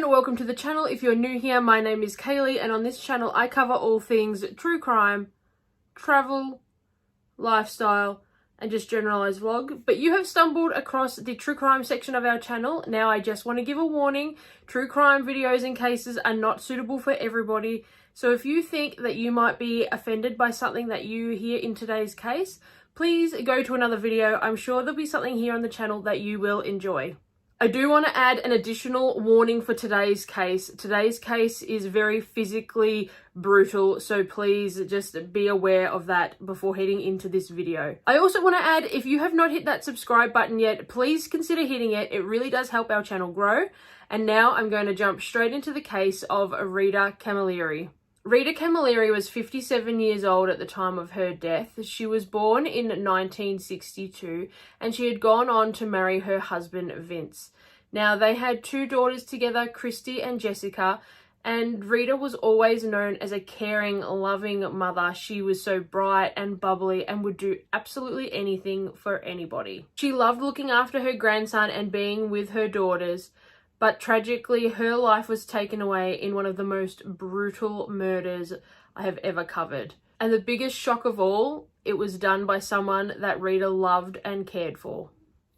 and welcome to the channel. If you're new here, my name is Kaylee, and on this channel I cover all things true crime, travel, lifestyle, and just generalized vlog. But you have stumbled across the true crime section of our channel. Now I just want to give a warning, true crime videos and cases are not suitable for everybody. So if you think that you might be offended by something that you hear in today's case, please go to another video. I'm sure there'll be something here on the channel that you will enjoy. I do want to add an additional warning for today's case. Today's case is very physically brutal, so please just be aware of that before heading into this video. I also want to add, if you have not hit that subscribe button yet, please consider hitting it. It really does help our channel grow. And now I'm going to jump straight into the case of Rita Camilleri. Rita Camilleri was 57 years old at the time of her death. She was born in 1962 and she had gone on to marry her husband Vince. Now they had two daughters together, Christy and Jessica, and Rita was always known as a caring, loving mother. She was so bright and bubbly and would do absolutely anything for anybody. She loved looking after her grandson and being with her daughters. But tragically, her life was taken away in one of the most brutal murders I have ever covered. And the biggest shock of all, it was done by someone that Rita loved and cared for.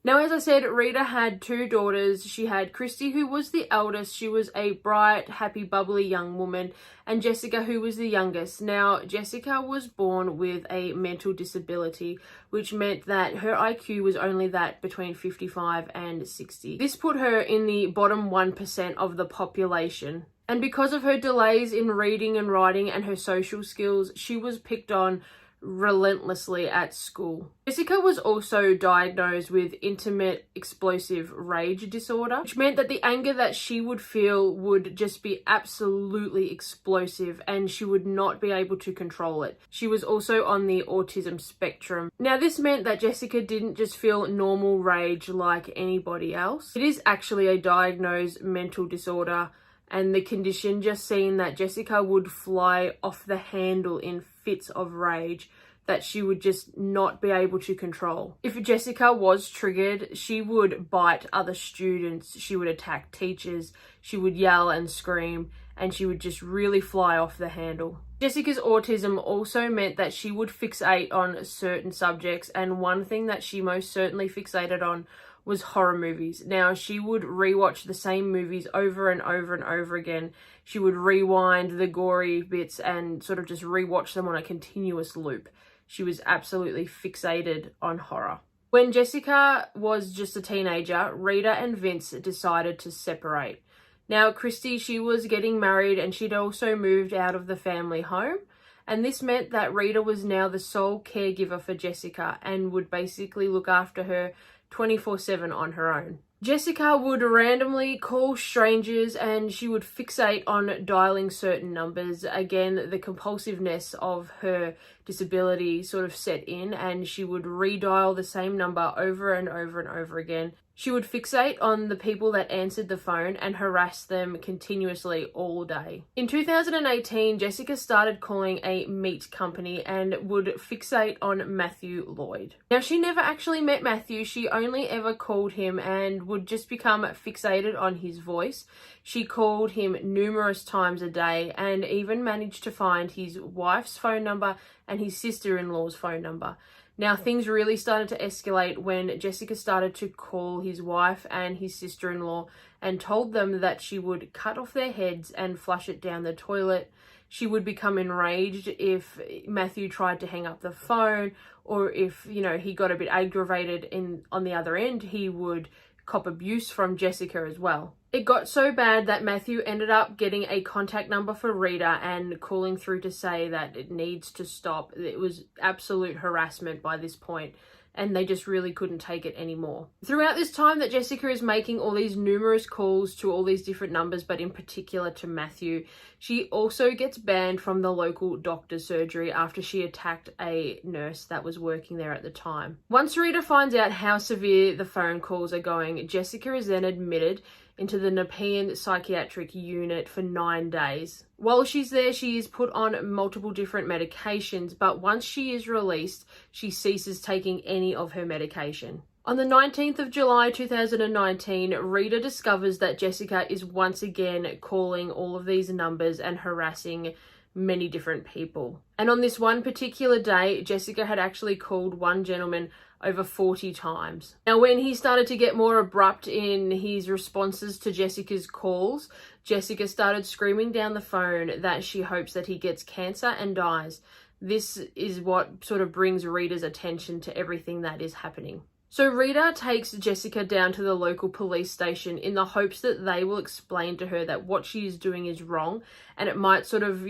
Now, as I said, Rita had two daughters. She had Christy, who was the eldest. She was a bright, happy, bubbly young woman. And Jessica, who was the youngest. Now, Jessica was born with a mental disability, which meant that her IQ was only that between 55 and 60. This put her in the bottom 1% of the population. And because of her delays in reading and writing and her social skills, she was picked on relentlessly at school. Jessica was also diagnosed with intermittent explosive rage disorder, which meant that the anger that she would feel would just be absolutely explosive and she would not be able to control it. She was also on the autism spectrum. Now this meant that Jessica didn't just feel normal rage like anybody else. It is actually a diagnosed mental disorder, and the condition just seen that Jessica would fly off the handle in fits of rage that she would just not be able to control. If Jessica was triggered, she would bite other students, she would attack teachers, she would yell and scream, and she would just really fly off the handle. Jessica's autism also meant that she would fixate on certain subjects, and one thing that she most certainly fixated on was horror movies. Now, she would rewatch the same movies over and over and over again. She would rewind the gory bits and sort of just rewatch them on a continuous loop. She was absolutely fixated on horror. When Jessica was just a teenager, Rita and Vince decided to separate. Now, Christy, she was getting married and she'd also moved out of the family home. And this meant that Rita was now the sole caregiver for Jessica and would basically look after her 24/7 on her own. Jessica would randomly call strangers and she would fixate on dialing certain numbers. Again, the compulsiveness of her disability sort of set in and she would redial the same number over and over and over again. She would fixate on the people that answered the phone and harass them continuously all day. In 2018, Jessica started calling a meat company and would fixate on Matthew Lloyd. Now, she never actually met Matthew. She only ever called him and would just become fixated on his voice. She called him numerous times a day and even managed to find his wife's phone number and his sister-in-law's phone number. Now, things really started to escalate when Jessica started to call his wife and his sister-in-law and told them that she would cut off their heads and flush it down the toilet. She would become enraged if Matthew tried to hang up the phone, or if, he got a bit aggravated on the other end, he would cop abuse from Jessica as well. It got so bad that Matthew ended up getting a contact number for Rita and calling through to say that it needs to stop. It was absolute harassment by this point, and they just really couldn't take it anymore. Throughout this time that Jessica is making all these numerous calls to all these different numbers, but in particular to Matthew, she also gets banned from the local doctor's surgery after she attacked a nurse that was working there at the time. Once Rita finds out how severe the phone calls are going, Jessica is then admitted into the Nepean psychiatric unit for 9 days. While she's there, she is put on multiple different medications, but once she is released, she ceases taking any of her medication. On the 19th of July 2019, Rita discovers that Jessica is once again calling all of these numbers and harassing many different people. And on this one particular day, Jessica had actually called one gentleman over 40 times. Now, when he started to get more abrupt in his responses to Jessica's calls, Jessica started screaming down the phone that she hopes that he gets cancer and dies. This is what sort of brings Rita's attention to everything that is happening. So Rita takes Jessica down to the local police station in the hopes that they will explain to her that what she is doing is wrong, and it might sort of,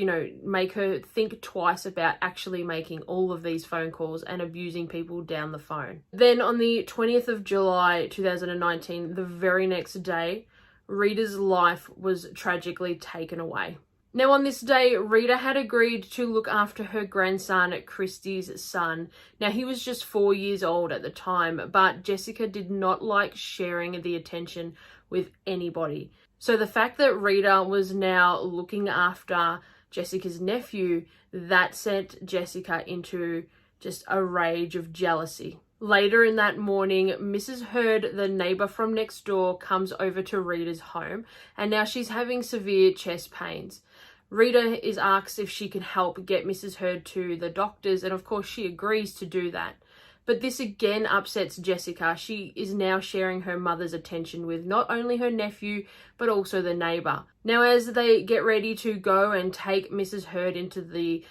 make her think twice about actually making all of these phone calls and abusing people down the phone. Then on the 20th of July 2019, the very next day, Rita's life was tragically taken away. Now, on this day, Rita had agreed to look after her grandson, Christy's son. Now, he was just 4 years old at the time, but Jessica did not like sharing the attention with anybody. So the fact that Rita was now looking after Jessica's nephew, that sent Jessica into just a rage of jealousy. Later in that morning, Mrs. Hurd, the neighbor from next door, comes over to Rita's home, and now she's having severe chest pains. Rita is asked if she can help get Mrs. Hurd to the doctors, and of course she agrees to do that. But this again upsets Jessica. She is now sharing her mother's attention with not only her nephew, but also the neighbor. Now, as they get ready to go and take Mrs. Hurd into the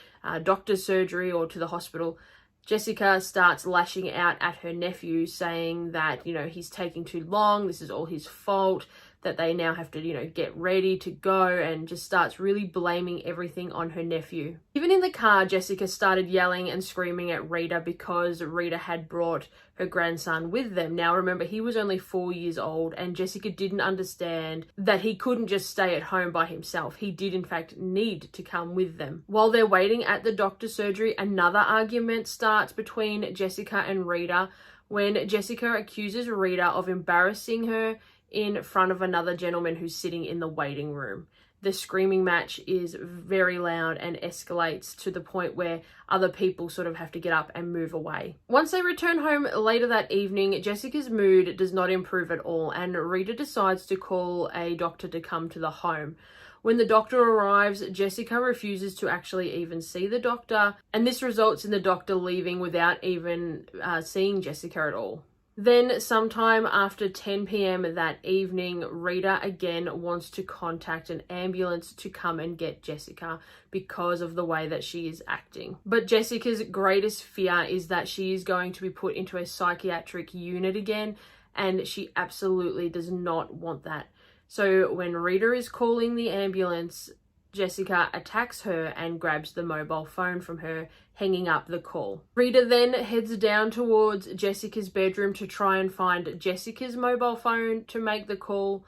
doctor's surgery or to the hospital, Jessica starts lashing out at her nephew, saying that, he's taking too long, this is all his fault, that they now have to, get ready to go, and just starts really blaming everything on her nephew. Even in the car, Jessica started yelling and screaming at Rita because Rita had brought her grandson with them. Now, remember, he was only 4 years old, and Jessica didn't understand that he couldn't just stay at home by himself. He did, in fact, need to come with them. While they're waiting at the doctor's surgery, another argument starts between Jessica and Rita when Jessica accuses Rita of embarrassing her in front of another gentleman who's sitting in the waiting room. The screaming match is very loud and escalates to the point where other people sort of have to get up and move away. Once they return home later that evening, Jessica's mood does not improve at all, and Rita decides to call a doctor to come to the home. When the doctor arrives, Jessica refuses to actually even see the doctor, and this results in the doctor leaving without even seeing Jessica at all. Then, sometime after 10 p.m. that evening, Rita again wants to contact an ambulance to come and get Jessica because of the way that she is acting. But Jessica's greatest fear is that she is going to be put into a psychiatric unit again, and she absolutely does not want that. So when Rita is calling the ambulance, Jessica attacks her and grabs the mobile phone from her, hanging up the call. Rita then heads down towards Jessica's bedroom to try and find Jessica's mobile phone to make the call,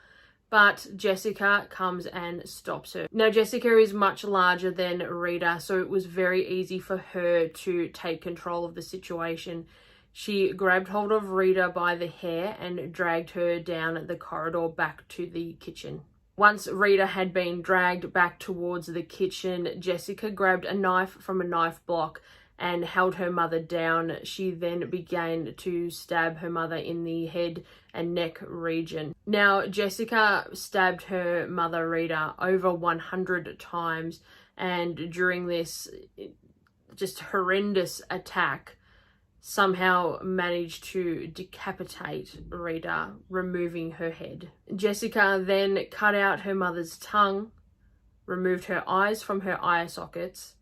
but Jessica comes and stops her. Now, Jessica is much larger than Rita, so it was very easy for her to take control of the situation. She grabbed hold of Rita by the hair and dragged her down the corridor back to the kitchen. Once Rita had been dragged back towards the kitchen, Jessica grabbed a knife from a knife block and held her mother down. She then began to stab her mother in the head and neck region. Now, Jessica stabbed her mother, Rita, over 100 times, and during this just horrendous attack, somehow managed to decapitate Rita, removing her head. Jessica then cut out her mother's tongue, removed her eyes from her eye sockets,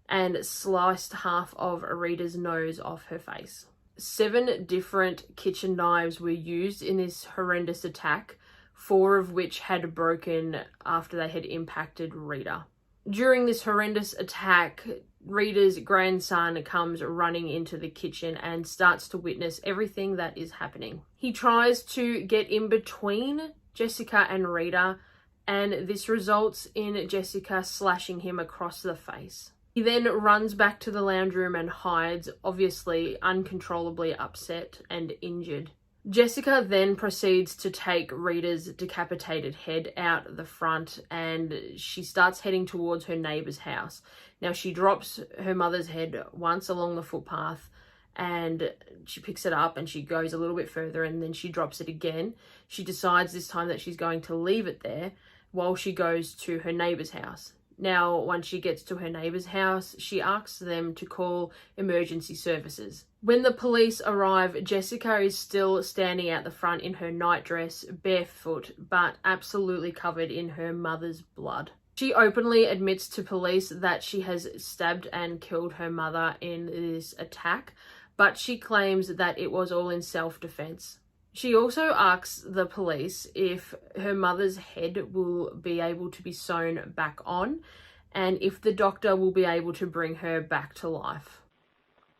and sliced half of Rita's nose off her face. 7 different kitchen knives were used in this horrendous attack, 4 of which had broken after they had impacted Rita. During this horrendous attack, Rita's grandson comes running into the kitchen and starts to witness everything that is happening. He tries to get in between Jessica and Rita, and this results in Jessica slashing him across the face. He then runs back to the lounge room and hides, obviously uncontrollably upset and injured. Jessica then proceeds to take Rita's decapitated head out the front, and she starts heading towards her neighbor's house. Now, she drops her mother's head once along the footpath and she picks it up and she goes a little bit further and then she drops it again. She decides this time that she's going to leave it there while she goes to her neighbour's house. Now, once she gets to her neighbour's house, she asks them to call emergency services. When the police arrive, Jessica is still standing out the front in her nightdress, barefoot, but absolutely covered in her mother's blood. She openly admits to police that she has stabbed and killed her mother in this attack, but she claims that it was all in self-defense. She also asks the police if her mother's head will be able to be sewn back on and if the doctor will be able to bring her back to life.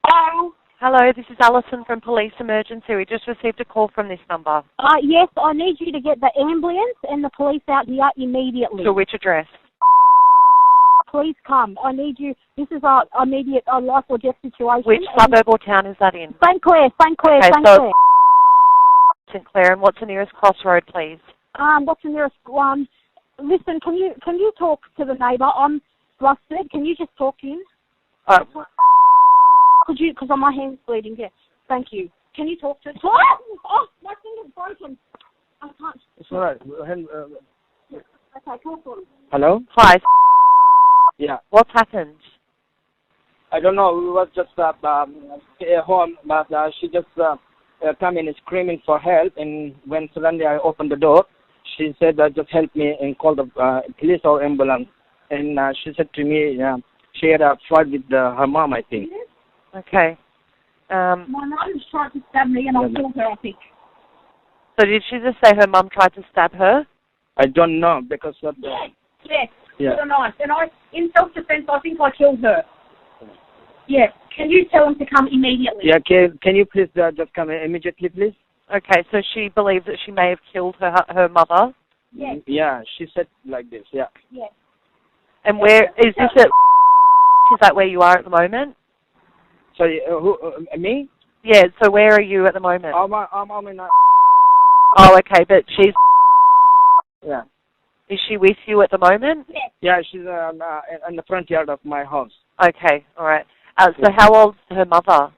Hello. Hello, this is Alison from Police Emergency. We just received a call from this number. Yes, I need you to get the ambulance and the police out here immediately. To which address? Please come. I need you. This is our immediate life or death situation. Which suburb or town is that in? St. Clair. Okay, St. so Clair. St. Clair, and what's the nearest crossroad, please? What's the nearest one? Listen, can you talk to the neighbour? I'm flustered. Can you just talk to him? Could you? Because my hand's bleeding. Yeah. Thank you. Can you talk to? Oh, my finger's broken. I can't. It's all right. Okay, talk to him. Hello? Hi. Yeah. What's happened? I don't know. We was just at home, but she just come in screaming for help. And when suddenly I opened the door, she said, just help me and call the police or ambulance. And she said to me, she had a fight with her mom, I think. Okay. My mum tried to stab me and I killed her, I think. So did she just say her mum tried to stab her? I don't know because of the... Yes. Yeah. With a knife. And in self-defense, I think I killed her. Yes. Can you tell him to come immediately? Yeah, can you please just come immediately, please? Okay, so she believes that she may have killed her mother? Yes. Yeah, she said like this, yeah. Yes. And where, is this at, is that where you are at the moment? Sorry, who, me? Yeah, so where are you at the moment? I'm in Oh, okay, but she's... Yeah. Is she with you at the moment? Yes. Yeah, she's in the front yard of my house. Okay, all right. So how old's her mother?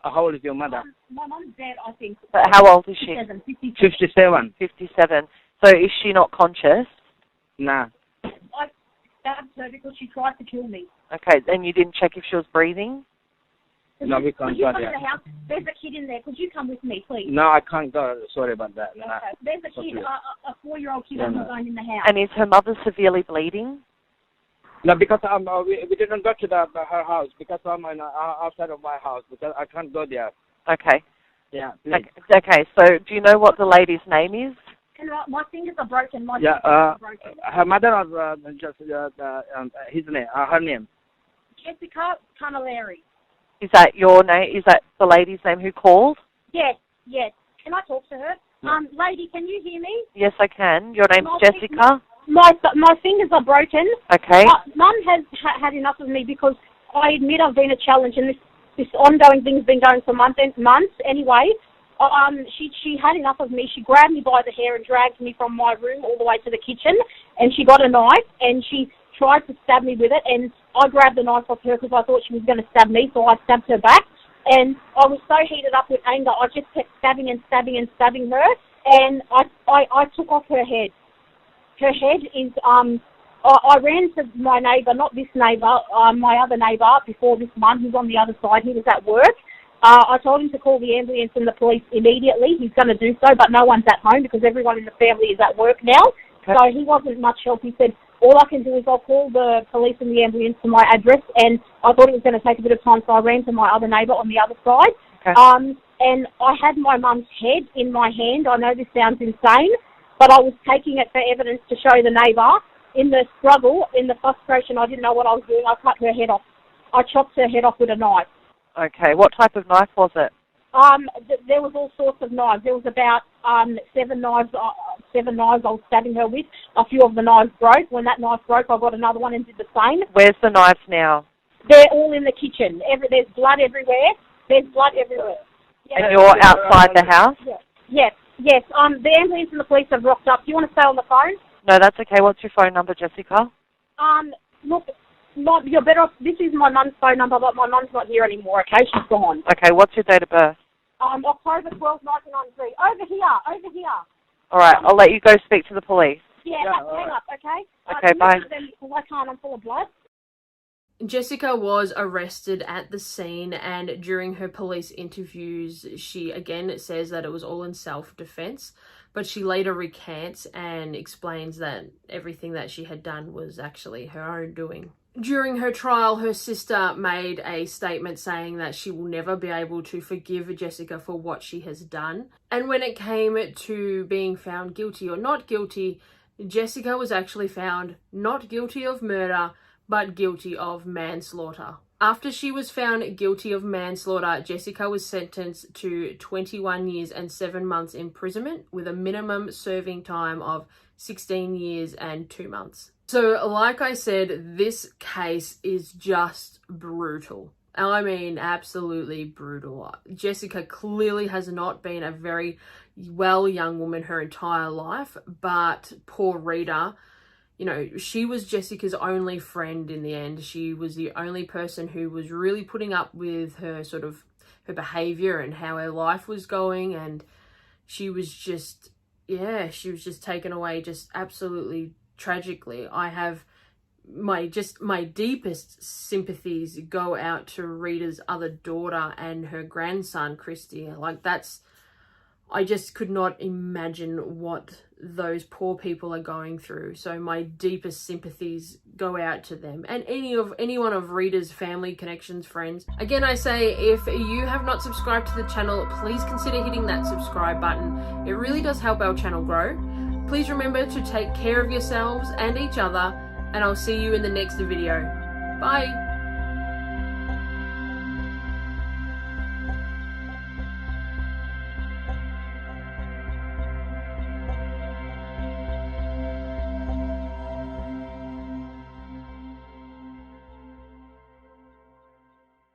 How old is your mother? My mum's dead, I think. But how old is she? 57. 57. So is she not conscious? Nah. I stabbed her because she tried to kill me. Okay, and you didn't check if she was breathing? No, we can't Could you go come there. to the house? There's a kid in there. Could you come with me, please? No, I can't go. Sorry about that. No. Okay. There's a kid, a 4-year-old kid going in the house. And is her mother severely bleeding? No, because we didn't go to her house because I'm outside of my house because I can't go there. Okay. Yeah, please. Okay, so do you know what the lady's name is? And my fingers are broken. My Yeah, fingers are broken. her mother was just his name, her name. Rita Camilleri. Is that your name? Is that the lady's name who called? Yes. Can I talk to her? Lady, can you hear me? Yes, I can. Your name's Jessica? My fingers are broken. Okay. Mum has had enough of me because I admit I've been a challenge and this ongoing thing's been going for months anyway. She had enough of me. She grabbed me by the hair and dragged me from my room all the way to the kitchen, and she got a knife and she tried to stab me with it, and I grabbed the knife off her because I thought she was going to stab me, so I stabbed her back. And I was so heated up with anger, I just kept stabbing her, and I took off her head. Her head is, I ran to my neighbour, not this neighbour, my other neighbour before this one, who's on the other side. He was at work. I told him to call the ambulance and the police immediately. He's going to do so, but no one's at home because everyone in the family is at work now. Okay. So he wasn't much help. He said, all I can do is I'll call the police and the ambulance to my address, and I thought it was going to take a bit of time, so I ran to my other neighbour on the other side. Okay. And I had my mum's head in my hand. I know this sounds insane, but I was taking it for evidence to show the neighbour. In the struggle, in the frustration, I didn't know what I was doing. I cut her head off. I chopped her head off with a knife. Okay, what type of knife was it? There was all sorts of knives. There was about 7 knives I was stabbing her with. A few of the knives broke. When that knife broke, I got another one and did the same. Where's the knives now? They're all in the kitchen. There's blood everywhere. Yeah. And you're outside the house? Yes. The ambulance and the police have rocked up. Do you want to stay on the phone? No, that's okay. What's your phone number, Jessica? Look, You're better off. This is my mum's phone number, but my mum's not here anymore. Okay, she's gone. Okay, what's your date of birth? October 12th, 1993. Over here. All right, I'll let you go speak to the police. Yeah, hang up, okay? Okay, bye. I can't, I'm full of blood. Jessica was arrested at the scene, and during her police interviews, she again says that it was all in self-defense, but she later recants and explains that everything that she had done was actually her own doing. During her trial, her sister made a statement saying that she will never be able to forgive Jessica for what she has done. And when it came to being found guilty or not guilty, Jessica was actually found not guilty of murder, but guilty of manslaughter. After she was found guilty of manslaughter, Jessica was sentenced to 21 years and 7 months imprisonment with a minimum serving time of 16 years and 2 months. So, like I said, this case is just brutal. I mean, absolutely brutal. Jessica clearly has not been a very well young woman her entire life, but poor Rita, you know, she was Jessica's only friend in the end. She was the only person who was really putting up with her sort of her behavior and how her life was going, and she was just taken away just absolutely tragically. I have my deepest sympathies go out to Rita's other daughter and her grandson, Christy. I just could not imagine what those poor people are going through. So my deepest sympathies go out to them and anyone of Rita's family, connections, friends. Again, I say, if you have not subscribed to the channel, please consider hitting that subscribe button. It really does help our channel grow. Please remember to take care of yourselves and each other, and I'll see you in the next video. Bye.